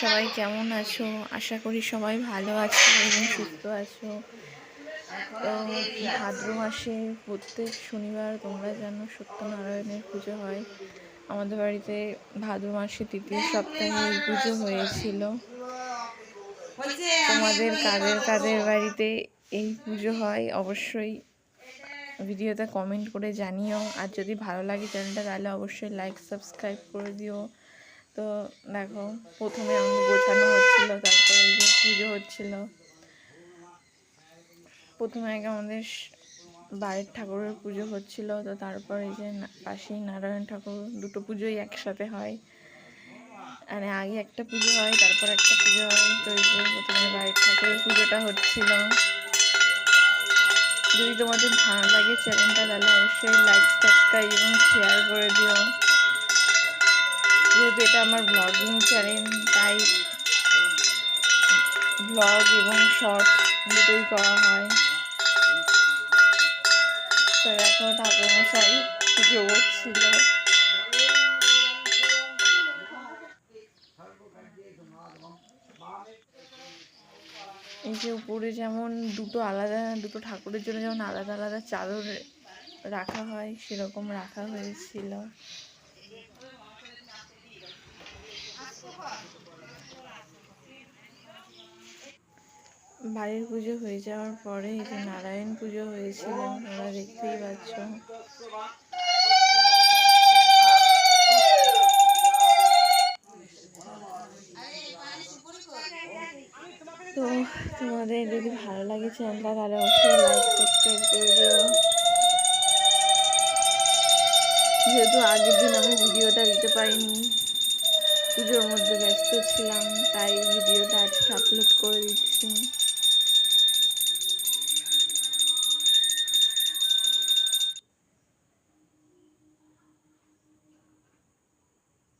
সবাই কেমন আছো? আশা করি সবাই ভালো আছো এবং সুস্থ আছো। তো ভাদ্র মাসে প্রত্যেক শনিবার তোমরা জানো সত্যনারায়ণের পুজো হয়। আমাদের বাড়িতে ভাদ্র মাসে তৃতীয় সপ্তাহে এই পুজো হয়েছিল। তোমাদের কাদের কাদের বাড়িতে এই পুজো হয় অবশ্যই ভিডিওতে কমেন্ট করে জানিও। আর যদি ভালো লাগে চ্যানেলটা তাহলে অবশ্যই লাইক সাবস্ক্রাইব করে দিও। তো দেখো, প্রথমে আমাদের গোছানো হচ্ছিল, তারপরে যে পুজো হচ্ছিল। প্রথমে আগে আমাদের বাড়ির ঠাকুরের পুজো হচ্ছিল, তো তারপরে যে পাশেই নারায়ণ ঠাকুর, দুটো পুজোই একসাথে হয়। মানে আগে একটা পুজো হয়, তারপর একটা পুজো হয়। তো এই যে প্রথমে বাড়ির ঠাকুরের পুজোটা হচ্ছিল। যদি তোমাদের ভালো লাগে চ্যানেলটা তাহলে অবশ্যই লাইক সাবস্ক্রাইব এবং শেয়ার করে দিও। যেহেতু এটা আমার ব্লগিং চ্যানেল, তাই ব্লগ এবং শর্ট দুটোই করা হয়। তো দেখো ঠাকুরমশাই পুজো করছিল। এই যে উপরে যেমন দুটো ঠাকুরের জন্য যেমন আলাদা আলাদা চাদর রাখা হয়, সেরকম রাখা হয়েছিল। বাড়ির পুজো হয়ে যাওয়ার পরে এই যে নারায়ণ পুজো হয়েছিল, তোমরা দেখতেই পাচ্ছ। তো তোমাদের যদি ভালো লাগে চ্যানেলটা তাহলে অবশ্যই লাইক সাবস্ক্রাইব করে দিও। যেহেতু আগের দিন আমি ভিডিওটা দিতে পারিনি, পুজোর মধ্যে ব্যস্ত ছিলাম, তাই ভিডিওটা আজকে আপলোড করে দিচ্ছি।